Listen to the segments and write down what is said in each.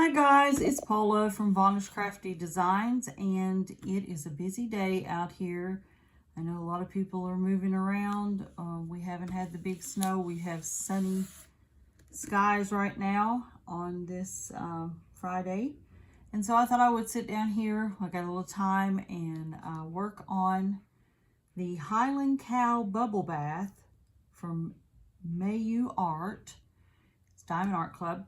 Hi guys, it's Paula from Vonnish Crafty Designs, and it is a busy day out here. I know a lot of people are moving around. We haven't had the big snow. We have sunny skies right now on this Friday. And so I thought I would sit down here. I got a little time and work on the Highland Cow Bubble Bath from Mayu Art. It's Diamond Art Club.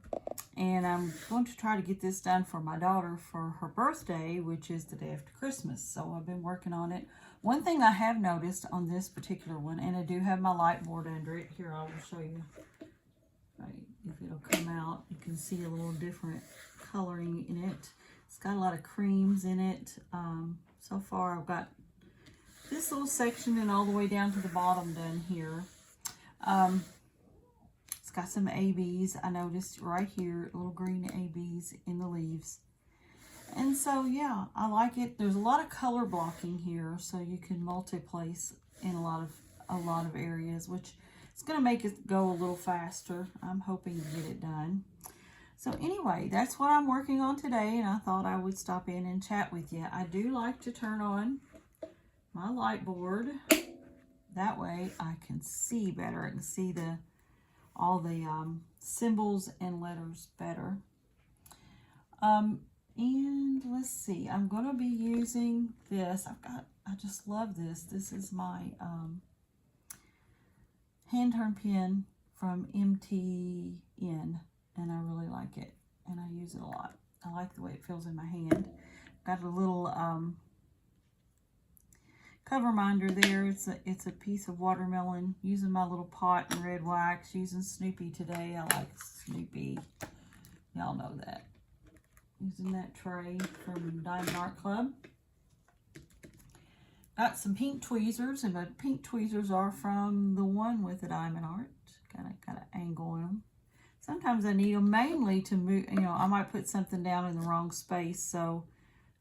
And I'm going to try to get this done for my daughter for her birthday, which is the day after Christmas. So I've been working on it. One thing I have noticed on this particular one, and I do have my light board under it. Here, I will show you. Right, if it'll come out, you can see a little different coloring in it. It's got a lot of creams in it. So far, I've got this little section and all the way down to the bottom done here. It's got some ABs. I noticed right here, little green ABs in the leaves. And so, yeah, I like it. There's a lot of color blocking here, so you can multi-place in a lot of areas, which is going to make it go a little faster. I'm hoping to get it done. So anyway, that's what I'm working on today, and I thought I would stop in and chat with you. I do like to turn on my light board. That way I can see better. I can see all the symbols and letters better. And let's see, I'm going to be using this. I just love this. This is my hand turn pen from MTN, and I really like it, and I use it a lot. I like the way it feels in my hand. Got a little cover minder there. It's a piece of watermelon. Using my little pot and red wax. Using Snoopy today. I like Snoopy. Y'all know that. Using that tray from Diamond Art Club. Got some pink tweezers, and my pink tweezers are from the one with the Diamond Art. Got an angle in them. Sometimes I need them mainly to move. You know, I might put something down in the wrong space, so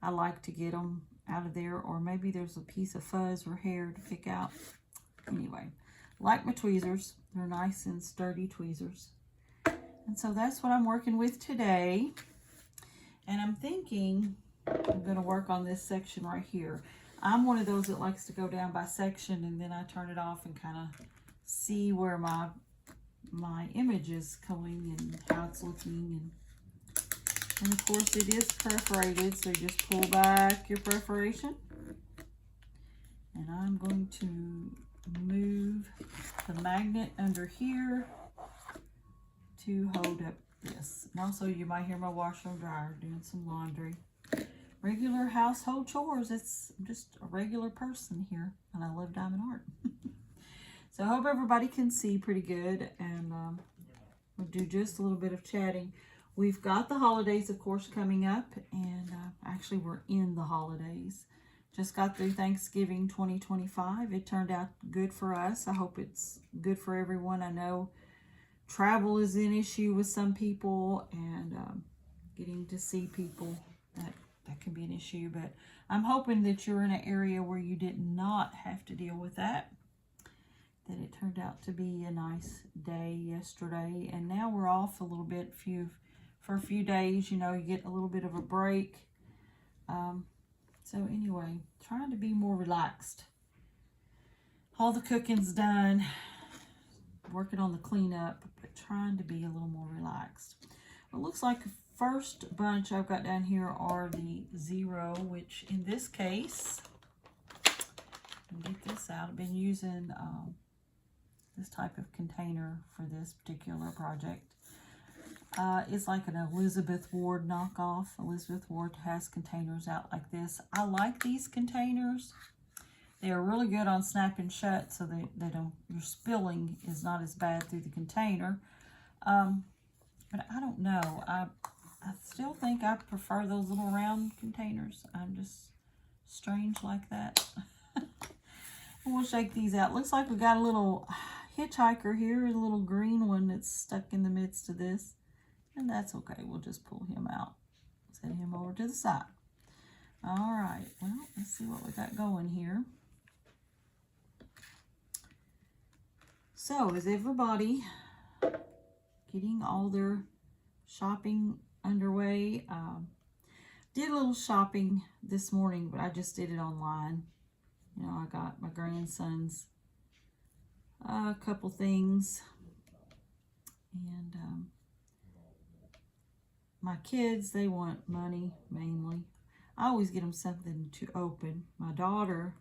I like to get them out of there, or maybe there's a piece of fuzz or hair to pick out. Anyway, like my tweezers. They're nice and sturdy tweezers. And so that's what I'm working with today. And I'm thinking I'm going to work on this section right here. I'm one of those that likes to go down by section, and then I turn it off and kind of see where my image is going and how it's looking. And of course it is perforated, so you just pull back your perforation. And I'm going to move the magnet under here to hold up this. And also you might hear my washer and dryer doing some laundry. Regular household chores. I'm just a regular person here, and I love Diamond Art. So I hope everybody can see pretty good, and we'll do just a little bit of chatting. We've got the holidays, of course, coming up, and actually we're in the holidays. Just got through Thanksgiving 2025. It turned out good for us. I hope it's good for everyone. I know travel is an issue with some people, and getting to see people, that can be an issue. But I'm hoping that you're in an area where you did not have to deal with that it turned out to be a nice day yesterday. And now we're off a little bit for a few days. You know, you get a little bit of a break. So anyway, trying to be more relaxed. All the cooking's done. Working on the cleanup, but trying to be a little more relaxed. It looks like the first bunch I've got down here are the 0, which in this case, get this out. I've been using this type of container for this particular project. It's like an Elizabeth Ward knockoff. Elizabeth Ward has containers out like this. I like these containers. They are really good on snapping shut, so they don't, your spilling is not as bad through the container. But I don't know. I still think I prefer those little round containers. I'm just strange like that. And we'll shake these out. Looks like we got a little hitchhiker here, a little green one that's stuck in the midst of this. And that's okay. We'll just pull him out. Set him over to the side. All right. Well, let's see what we got going here. So, is everybody getting all their shopping underway. Did a little shopping this morning, but I just did it online. You know, I got my grandsons a couple things, and my kids, they want money mainly. I always get them something to open. My daughter,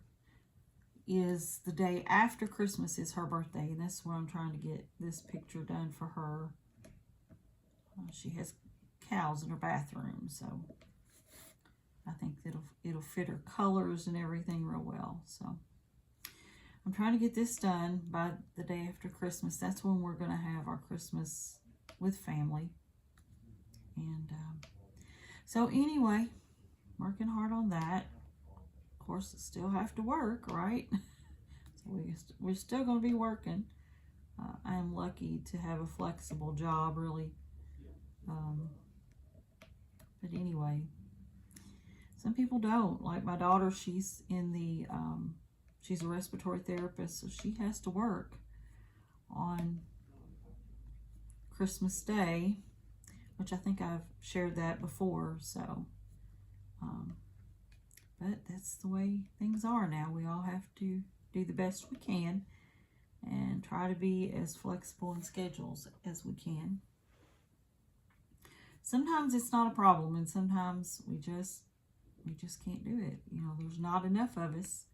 is the day after Christmas is her birthday, and that's what I'm trying to get this picture done for her. She has cows in her bathroom, so I think it'll fit her colors and everything real well. So I'm trying to get this done by the day after Christmas. That's when we're going to have our Christmas with family. And so anyway, working hard on that. Of course, I still have to work, right? So we're still going to be working. I am lucky to have a flexible job, really. But anyway, some people don't. Like my daughter, she's in the, she's a respiratory therapist, so she has to work on Christmas Day, which I think I've shared that before. So, but that's the way things are now. We all have to do the best we can and try to be as flexible in schedules as we can. Sometimes it's not a problem, and sometimes we just can't do it. You know, there's not enough of us.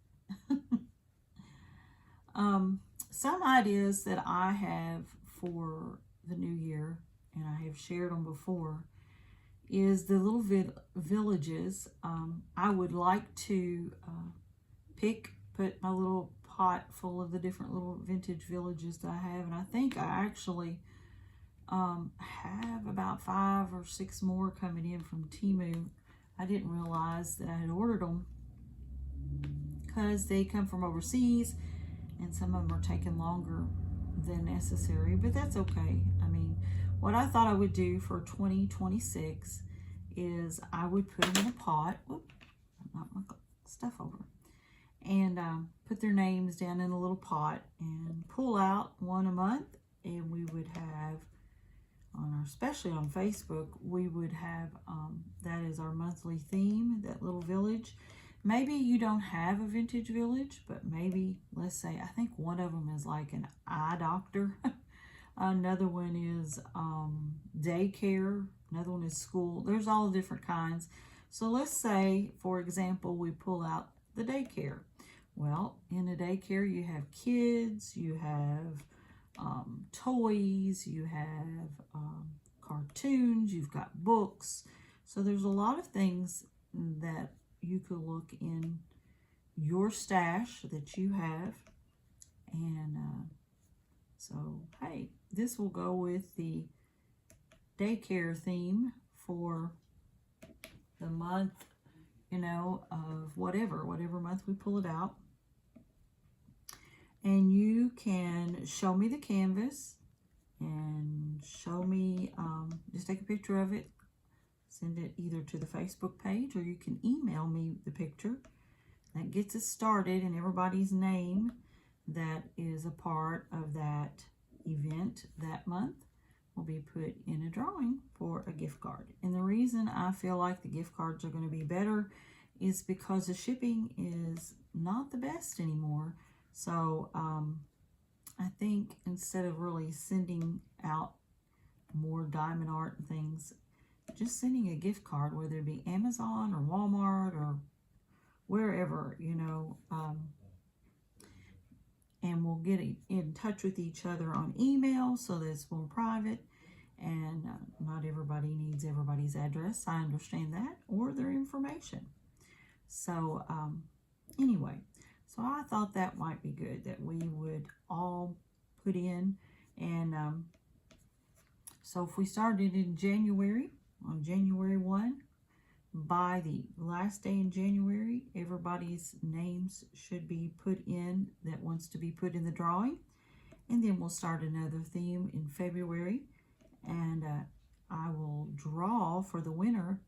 Some ideas that I have for the new year, and I have shared them before, is the little villages. I would like to put my little pot full of the different little vintage villages that I have, and I think I actually have about 5 or 6 more coming in from Temu. I didn't realize that I had ordered them because they come from overseas, and some of them are taking longer than necessary, but that's okay. I mean, what I thought I would do for 2026 is I would put them in a pot. Whoop, knock my stuff over. And put their names down in a little pot and pull out one a month. And we would have, especially on Facebook, we would have, that is our monthly theme, that little village. Maybe you don't have a vintage village, but maybe, let's say, I think one of them is like an eye doctor. Another one is daycare. Another one is school. There's all different kinds. So let's say, for example, we pull out the daycare. Well, in a daycare, you have kids, you have toys, you have cartoons, you've got books. So there's a lot of things that you could look in your stash that you have. And so, hey, this will go with the daycare theme for the month, you know, of whatever month we pull it out. And you can show me the canvas and show me, just take a picture of it, send it either to the Facebook page, or you can email me the picture. That gets us started, and everybody's name that is a part of that event that month will be put in a drawing for a gift card. And the reason I feel like the gift cards are going to be better is because the shipping is not the best anymore. So I think instead of really sending out more diamond art and things, just sending a gift card, whether it be Amazon or Walmart or wherever, you know, and we'll get in touch with each other on email so that it's more private. And not everybody needs everybody's address. I understand that, or their information. So anyway, so I thought that might be good that we would all put in. And so if we started in January, on January 1, by the last day in January, everybody's names should be put in that wants to be put in the drawing. And then we'll start another theme in February. And I will draw for the winner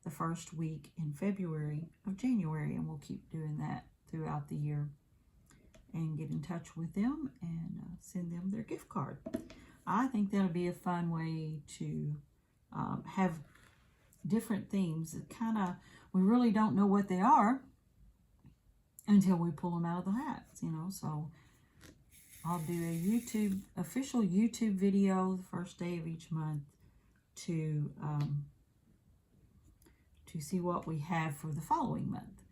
the first week in February of January. And we'll keep doing that throughout the year. And get in touch with them and send them their gift card. I think that'll be a fun way to have different themes. It kind of, we really don't know what they are until we pull them out of the hats, you know. So I'll do a official YouTube video the first day of each month to see what we have for the following month,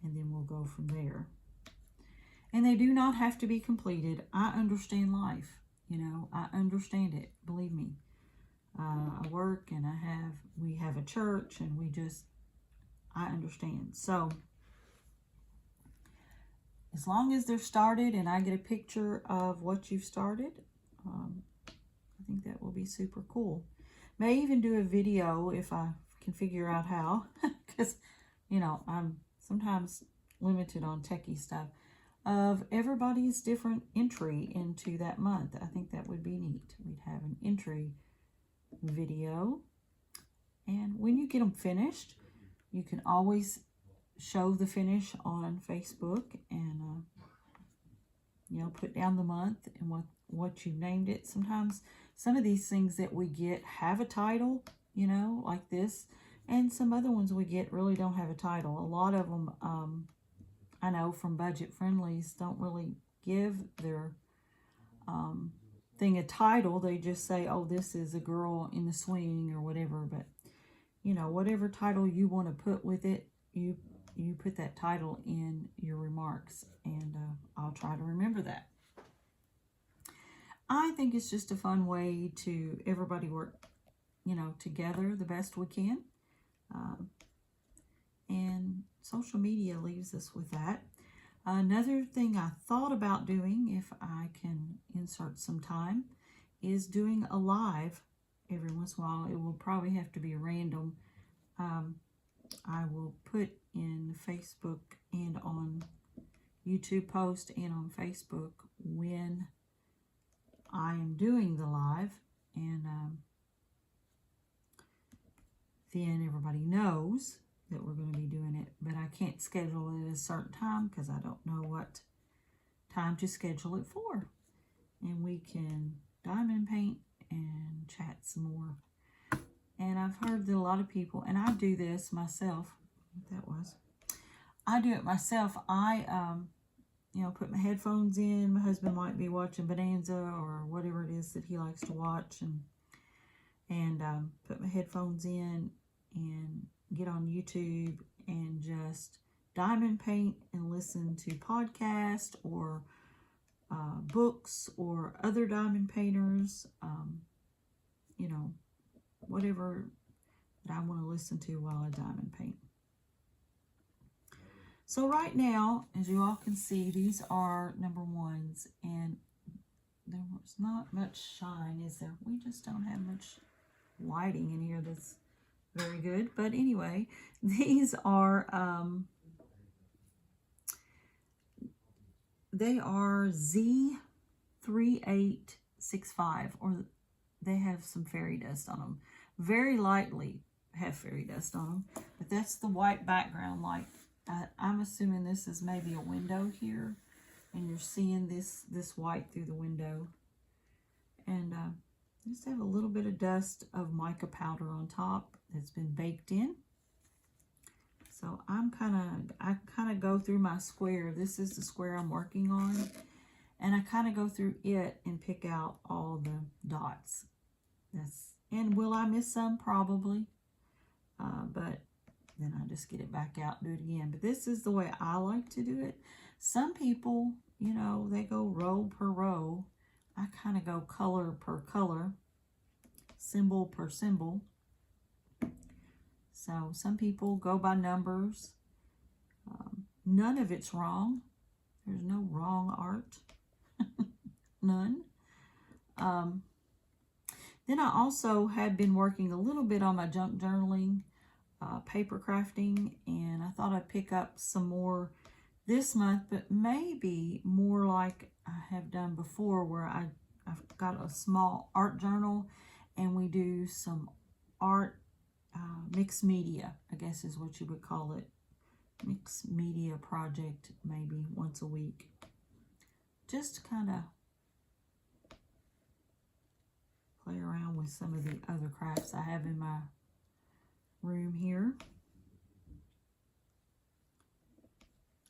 and then we'll go from there. And they do not have to be completed. I understand life, you know. I understand it. Believe me. I work and we have a church, and I understand. So as long as they're started and I get a picture of what you've started, I think that will be super cool. May even do a video if I can figure out how, because, you know, I'm sometimes limited on techie stuff, of everybody's different entry into that month. I think that would be neat. We'd have an entry video, and when you get them finished, you can always show the finish on Facebook, and you know, put down the month and what you named it. Sometimes some of these things that we get have a title, you know, like this, and some other ones we get really don't have a title. A lot of them, I know from Budget Friendlies, don't really give their thing a title. They just say, oh, this is a girl in the swing or whatever. But, you know, whatever title you want to put with it, you put that title in your remarks, and I'll try to remember that. I think it's just a fun way to everybody work, you know, together the best we can. And social media leaves us with that. Another thing I thought about doing, if I can insert some time, is doing a live every once in a while. It will probably have to be random. I will put in Facebook and on YouTube post and on Facebook when I am doing the live, and then everybody knows that we're going to be doing it. But I can't schedule it at a certain time because I don't know what time to schedule it for. And we can diamond paint and chat some more. And I've heard that a lot of people, and I do this myself. What that was. I do it myself. I you know, put my headphones in. My husband might be watching Bonanza or whatever it is that he likes to watch, and put my headphones in and get on YouTube and just diamond paint and listen to podcasts or books or other diamond painters, you know, whatever that I want to listen to while I diamond paint. So right now, as you all can see, these are number ones, and there's not much shine, is there? We just don't have much lighting in here that's very good. But anyway, these are, they are Z3865, or they have some fairy dust on them. Very lightly have fairy dust on them, but that's the white background light. I'm assuming this is maybe a window here, and you're seeing this white through the window. And just have a little bit of dust of mica powder on top that's been baked in. So I kind of go through my square. This is the square I'm working on, and I kind of go through it and pick out all the dots. And will I miss some? Probably, but then I just get it back out and do it again. But this is the way I like to do it. Some people, you know, they go row per row. I kind of go color per color, symbol per symbol. So some people go by numbers. None of it's wrong. There's no wrong art. None. Then I also have been working a little bit on my junk journaling, paper crafting, and I thought I'd pick up some more this month, but maybe more like I have done before, where I've got a small art journal and we do some art, mixed media, I guess is what you would call it. Mixed media project, maybe once a week. Just kind of play around with some of the other crafts I have in my room here.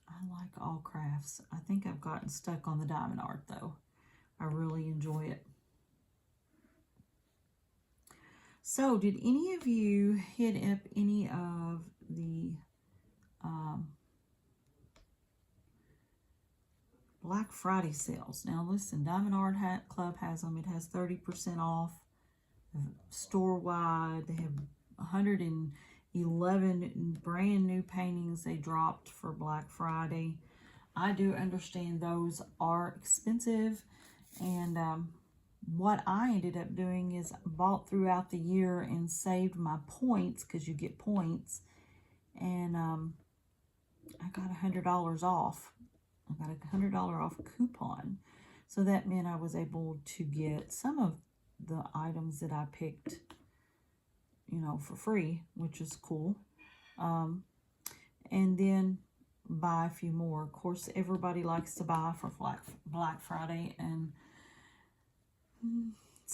I like all crafts. I think I've gotten stuck on the diamond art though. I really enjoy it. So did any of you hit up any of the Black Friday sales? Now listen, Diamond Art Club has them. It has 30% off store-wide. They have 111 brand new paintings they dropped for Black Friday. I do understand those are expensive, and what I ended up doing is bought throughout the year and saved my points, because you get points, and I got $100 off. I got a $100 off coupon, so that meant I was able to get some of the items that I picked, you know, for free, which is cool. And then buy a few more. Of course, everybody likes to buy for Black Friday, and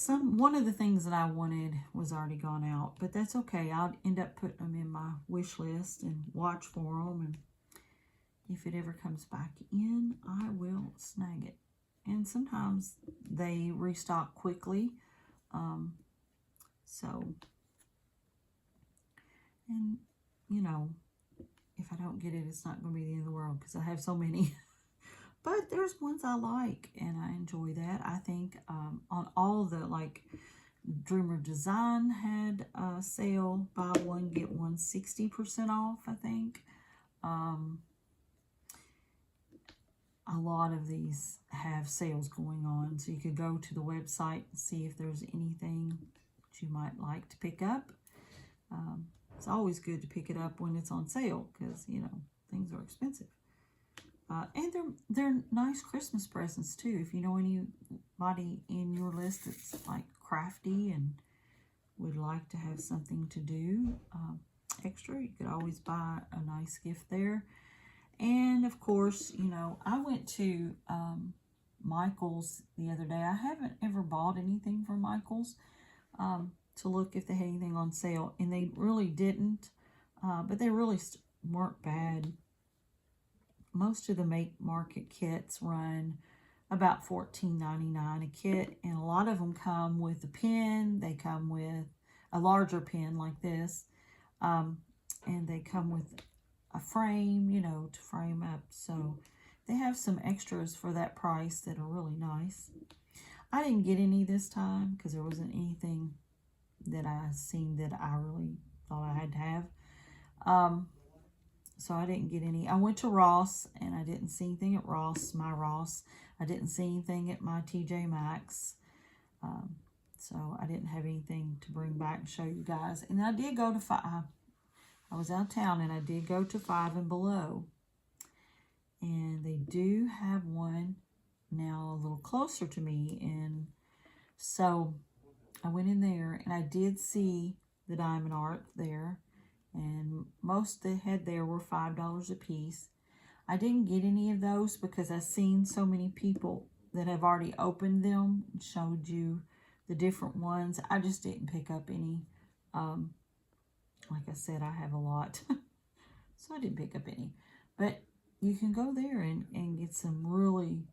one of the things that I wanted was already gone out, but that's okay. I'll end up putting them in my wish list and watch for them, and if it ever comes back in, I will snag it. And sometimes they restock quickly, and you know, if I don't get it, it's not going to be the end of the world, because I have so many. But there's ones I like, and I enjoy that. I think on all the, like, Dreamer Design had a sale, buy one, get one, 60% off, I think. A lot of these have sales going on, so you could go to the website and see if there's anything that you might like to pick up. It's always good to pick it up when it's on sale, because, you know, things are expensive. And they're nice Christmas presents too. If you know anybody in your list that's like crafty and would like to have something to do extra, you could always buy a nice gift there. And of course, you know, I went to Michael's the other day. I haven't ever bought anything from Michael's to look if they had anything on sale, and they really didn't, but they really weren't bad. Most of the Make Market kits run about $14.99 a kit, and a lot of them come with a pen. They come with a larger pen like this, and they come with a frame, you know, to frame up. So they have some extras for that price that are really nice. I didn't get any this time because there wasn't anything that I seen that I really thought I had to have. So I didn't get any. I went to Ross, and I didn't see anything at Ross. I didn't see anything at my TJ Maxx. So I didn't have anything to bring back and show you guys. And I did go to I was out of town, and I did go to Five and Below. And they do have one now a little closer to me. And so I went in there, and I did see the diamond art there. And most they had there were $5 a piece. I didn't get any of those because I've seen so many people that have already opened them and showed you the different ones. I just didn't pick up any. Like I said, I have a lot. So I didn't pick up any. But you can go there and get some really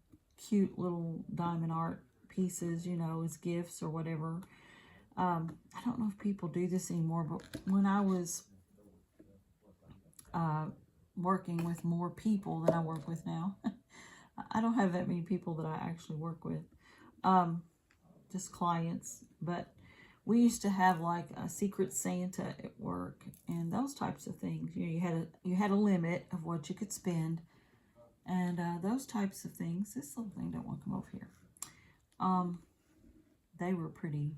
cute little diamond art pieces, you know, as gifts or whatever. I don't know if people do this anymore, but when I was working with more people than I work with now, I don't have that many people that I actually work with, just clients, but we used to have like a Secret Santa at work and those types of things. You know, you had a limit of what you could spend, and those types of things. This little thing don't want to come over here. They were pretty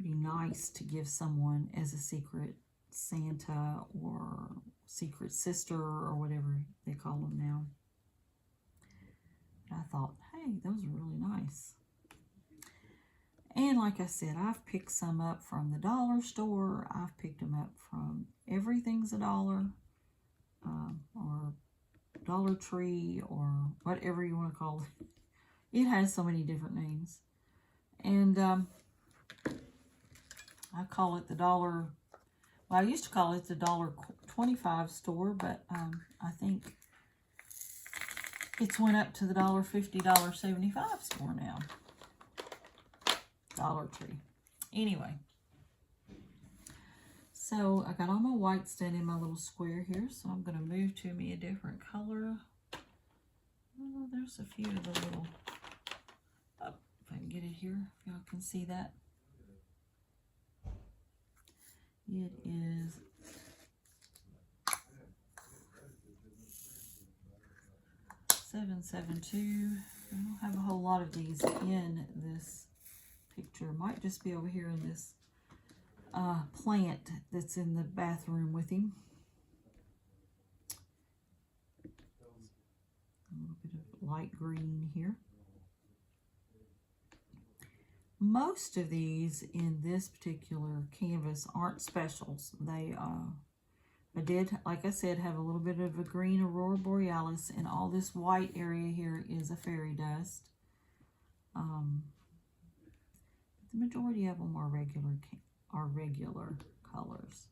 nice to give someone as a Secret Santa or Secret Sister or whatever they call them now. But I thought, hey, those are really nice. And like I said, I've picked some up from the dollar store. I've picked them up from Everything's a Dollar, or Dollar Tree, or whatever you want to call it. It has so many different names. And I call it the dollar, well, I used to call it the $1.25 store, but I think it's went up to the $1.50, $1.75 store now. Dollar Tree. Anyway, so I got all my whites done in my little square here, so I'm going to move to me a different color. Oh, there's a few of the little, oh, if I can get it here, if y'all can see that. It is $7.72. I don't have a whole lot of these in this picture. Might just be over here in this plant that's in the bathroom with him. A little bit of light green here. Most of these in this particular canvas aren't specials. They I did, like I said, have a little bit of a green Aurora Borealis, and all this white area here is a fairy dust. The majority of them are regular colors.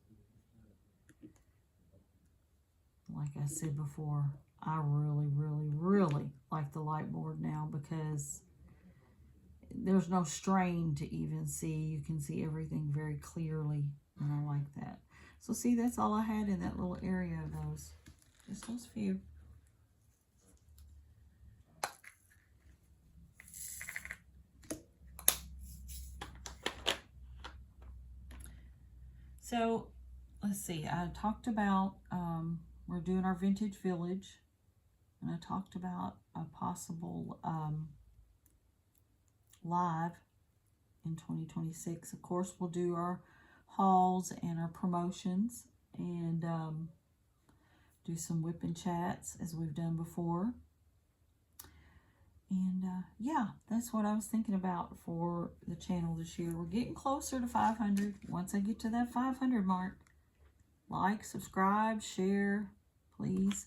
Like I said before, I really like the light board now because there's no strain to even see. You can see everything very clearly, and I like that. So see, that's all I had in that little area of those. Just those few. So, let's see. I talked about, we're doing our vintage village. And I talked about a possible live in 2026. Of course, we'll do our hauls and our promotions and do some WIP and chats as we've done before. And yeah, that's what I was thinking about for the channel this year. We're getting closer to 500. Once I get to that 500 mark, like, subscribe, share, please.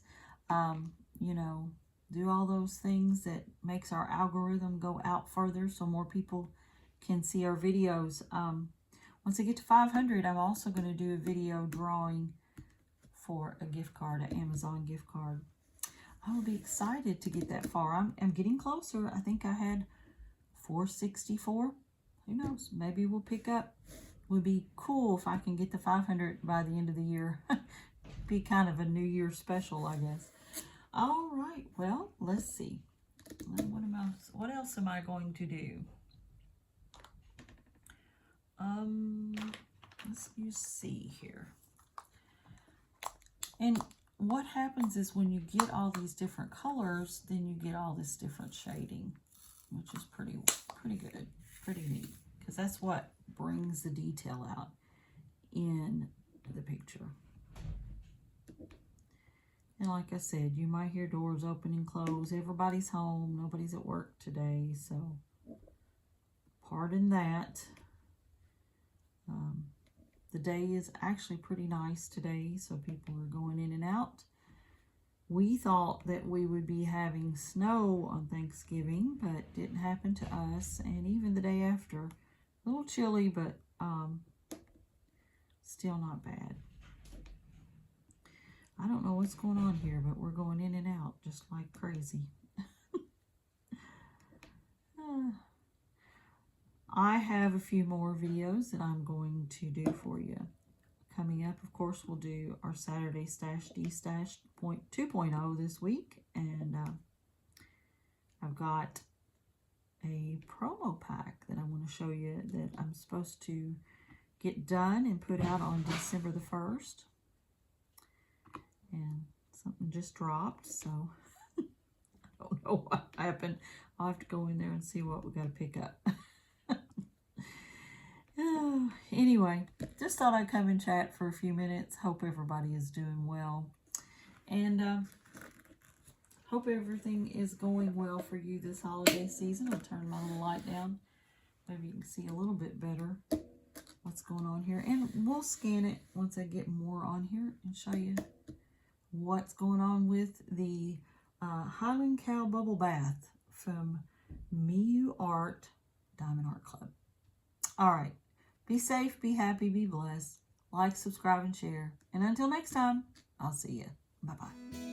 You know, do all those things that makes our algorithm go out further so more people can see our videos. Once I get to 500, I'm also going to do a video drawing for a gift card, an Amazon gift card. I will be excited to get that far. I'm getting closer. I think I had 464. Who knows? Maybe we'll pick up. Would be cool if I can get to 500 by the end of the year. Be kind of a New Year's special, I guess. All right. Well, let's see. What else am I going to do? Let's see here. And what happens is when you get all these different colors, then you get all this different shading, which is pretty good, pretty neat, because that's what brings the detail out in the picture. And like I said, you might hear doors open and close. Everybody's home. Nobody's at work today, so pardon that. The day is actually pretty nice today, so people are going in and out. We thought that we would be having snow on Thanksgiving, but it didn't happen to us. And even the day after, a little chilly, but still not bad. I don't know what's going on here, but we're going in and out just like crazy. I have a few more videos that I'm going to do for you. Coming up, of course, we'll do our Saturday Stash D-Stash 2.0 this week. And I've got a promo pack that I want to show you that I'm supposed to get done and put out on December the 1st. And something just dropped, so I don't know what happened. I'll have to go in there and see what we got to pick up. Anyway, just thought I'd come and chat for a few minutes. Hope everybody is doing well. And hope everything is going well for you this holiday season. I'll turn my little light down. Maybe you can see a little bit better what's going on here. And we'll scan it once I get more on here and show you what's going on with the Highland Cow Bubble Bath from Miu Art Diamond Art Club. All right. Be safe, be happy, be blessed. Like, subscribe, and share. And until next time, I'll see you. Bye-bye.